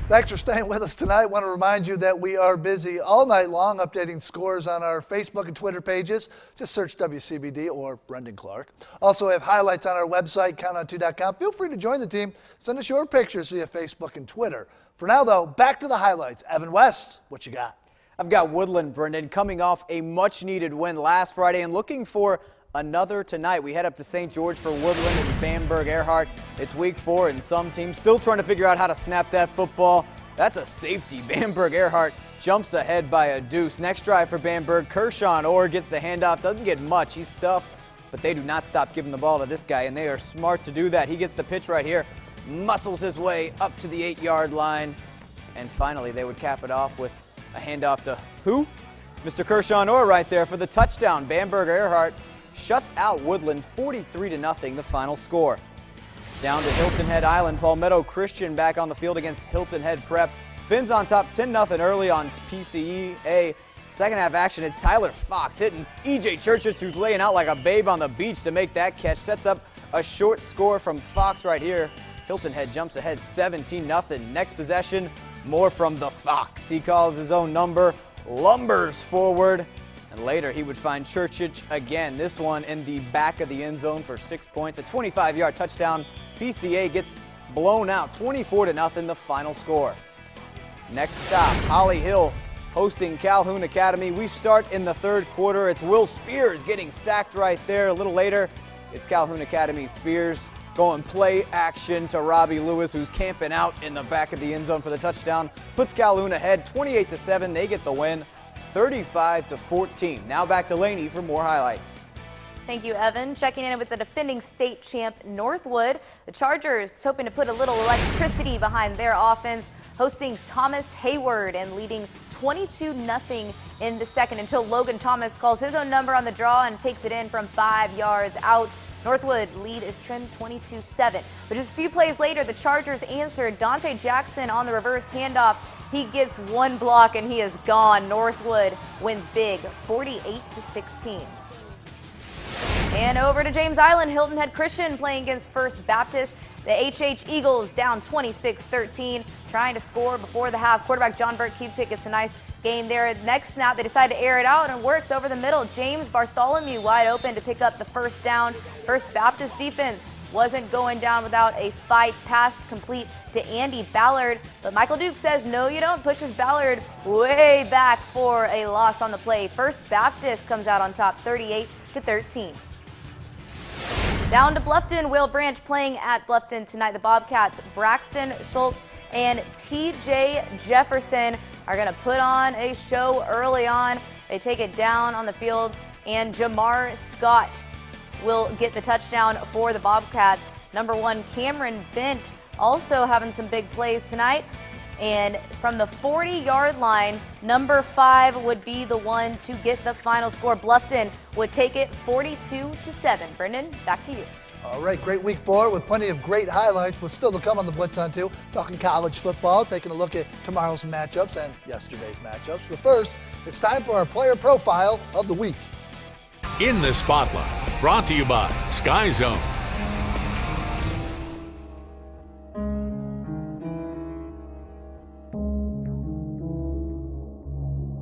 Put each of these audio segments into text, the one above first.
Thanks for staying with us tonight. I want to remind you that we are busy all night long updating scores on our Facebook and Twitter pages. Just search WCBD or Brendan Clark. Also, we have highlights on our website, countdown2.com. Feel free to join the team. Send us your pictures via Facebook and Twitter. For now, though, back to the highlights. Evan West, what you got? I've got Woodland, Brendan, coming off a much-needed win last Friday and looking for another tonight. We head up to St. George for Woodland and Bamberg Earhart. It's week 4 and some teams still trying to figure out how to snap that football. That's a safety. Bamberg Earhart jumps ahead by a deuce. Next drive for Bamberg, Kershaw Orr gets the handoff. Doesn't get much. He's stuffed, but they do not stop giving the ball to this guy, and they are smart to do that. He gets the pitch right here, muscles his way up to the 8-yard line, and finally they would cap it off with a handoff to who? Mr. Kershaw Orr right there for the touchdown. Bamberg Earhart shuts out Woodland 43-0, the final score. Down to Hilton Head Island, Palmetto Christian back on the field against Hilton Head Prep. Finns on top 10-0 early on PCEA. Second half action, it's Tyler Fox hitting E.J. Churches, who's laying out like a babe on the beach to make that catch. Sets up a short score from Fox right here. Hilton Head jumps ahead 17-0. Next possession, more from the Fox. He calls his own number, lumbers forward. And later he would find Churchich again, this one in the back of the end zone for 6 points. A 25-yard touchdown. PCA gets blown out 24-0, the final score. Next stop, Holly Hill hosting Calhoun Academy. We start in the third quarter. It's Will Spears getting sacked right there. A little later, it's Calhoun Academy's Spears going play action to Robbie Lewis, who's camping out in the back of the end zone for the touchdown. Puts Calhoun ahead 28-7. They get the win. 35-14. Now back to Laney for more highlights. Thank you, Evan. Checking in with the defending state champ Northwood. The Chargers hoping to put a little electricity behind their offense, hosting Thomas Hayward and leading 22-0 in the second until Logan Thomas calls his own number on the draw and takes it in from 5 yards out. Northwood lead is trimmed 22-7. But just a few plays later, the Chargers answered. Dante Jackson on the reverse handoff. He gets one block and he is gone. Northwood wins big, 48-16. And over to James Island, Hilton Head Christian playing against First Baptist. The HH Eagles down 26-13, trying to score before the half. Quarterback John Burt keeps it, gets a nice gain there. Next snap, they decide to air it out and it works over the middle. James Bartholomew wide open to pick up the first down. First Baptist defense wasn't going down without a fight. Pass complete to Andy Ballard, but Michael Duke says no you don't, pushes Ballard way back for a loss on the play. First Baptist comes out on top 38-13. Down to Bluffton, Will Branch playing at Bluffton tonight. The Bobcats, Braxton Schultz and TJ Jefferson are going to put on a show early on. They take it down on the field, and Jamar Scott will get the touchdown for the Bobcats. Number 1, Cameron Bent also having some big plays tonight. And from the 40-yard line, number 5 would be the one to get the final score. Bluffton would take it 42-7. Brendan, back to you. All right, great week 4 with plenty of great highlights, but still to come on the Blitz on 2. Talking college football, taking a look at tomorrow's matchups and yesterday's matchups. But first, it's time for our player profile of the week. In the Spotlight, brought to you by Sky Zone.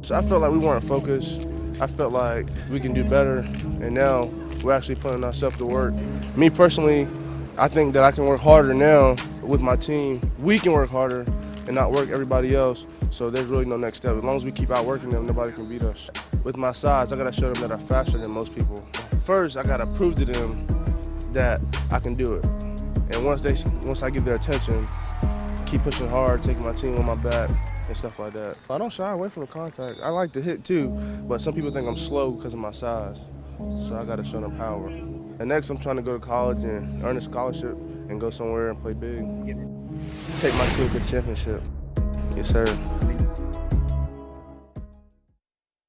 So I felt like we weren't focused. I felt like we can do better, and now we're actually putting ourselves to work. Me personally, I think that I can work harder now with my team. We can work harder and not work everybody else, so there's really no next step. As long as we keep outworking them, nobody can beat us. With my size, I gotta show them that I'm faster than most people. First, I gotta prove to them that I can do it. And once I get their attention, keep pushing hard, taking my team on my back, and stuff like that. I don't shy away from the contact. I like to hit too, but some people think I'm slow because of my size. So I got to show them power. And next, I'm trying to go to college and earn a scholarship and go somewhere and play big. Take my team to the championship. Yes, sir.